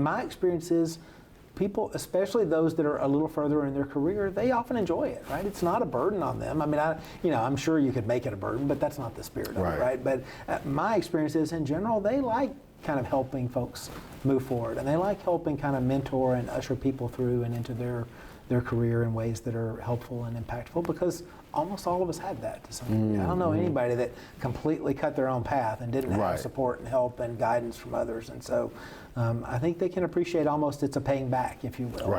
And my experience is people, especially those that are a little further in their career, they often enjoy it, right? It's not a burden on them. I mean, I'm sure you could make it a burden, but that's not the spirit of it, right? But my experience is, in general, they like kind of helping folks move forward, and they like helping kind of mentor and usher people through and into their career in ways that are helpful and impactful, because almost all of us had that to some degree. I don't know anybody that completely cut their own path and didn't have support and help and guidance from others. And so I think they can appreciate almost it's a paying back, if you will,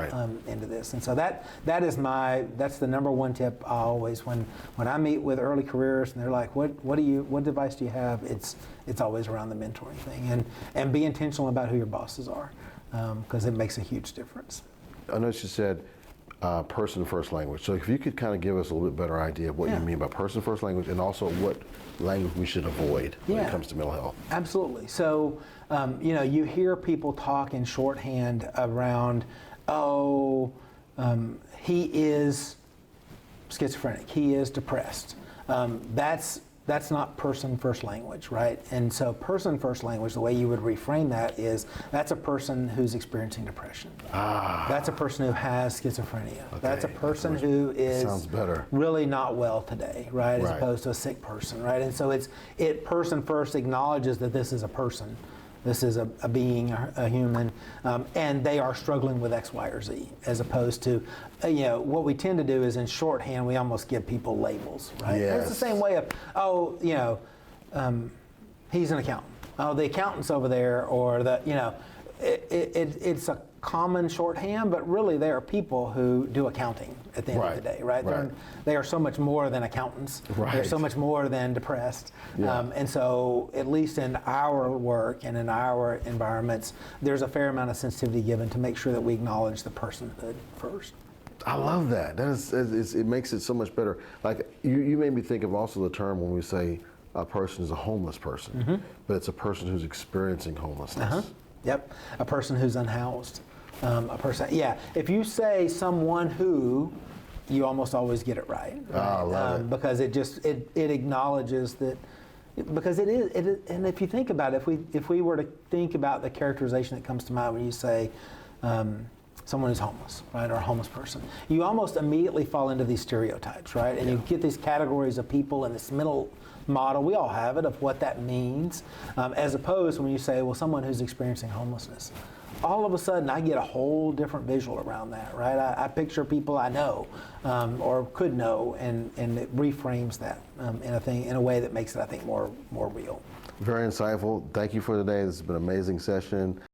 into this. And so that's the number one tip I always, when I meet with early careers and they're like, what advice do you have? It's always around the mentoring thing, and be intentional about who your bosses are, because it makes a huge difference. I noticed you said person first language. So if you could kind of give us a little bit better idea of what you mean by person first language, and also what language we should avoid when it comes to mental health. Absolutely. So, you hear people talk in shorthand around, he is schizophrenic, he is depressed. That's not person first language, right? And so person first language, the way you would reframe that is, that's a person who's experiencing depression. That's a person who has schizophrenia. Okay. That's a person who is really not well today, right? As opposed to a sick person, right? And so person first acknowledges that this is a person. This is a being, a human, and they are struggling with X, Y, or Z, as opposed to, what we tend to do is in shorthand, we almost give people labels, right? Yes. It's the same way of, he's an accountant. Oh, the accountant's over there, or it's a common shorthand, but really they are people who do accounting at the end of the day, right? They are so much more than accountants. They're so much more than depressed. And so, at least in our work and in our environments, there's a fair amount of sensitivity given to make sure that we acknowledge the personhood first. I love that. It makes it so much better. Like, you made me think of also the term when we say a person is a homeless person, but it's a person who's experiencing homelessness. Yep, a person who's unhoused. A person, if you say someone who, you almost always get it right. I love it. Because it acknowledges that, because it is, and if you think about it, if we were to think about the characterization that comes to mind when you say someone who's homeless, right, or a homeless person, you almost immediately fall into these stereotypes, right? And you get these categories of people in this middle model, we all have it, of what that means, as opposed to when you say, well, someone who's experiencing homelessness. All of a sudden, I get a whole different visual around that, right? I picture people I know, or could know, and it reframes that in a way that makes it, I think, more real. Very insightful. Thank you for today. This has been an amazing session.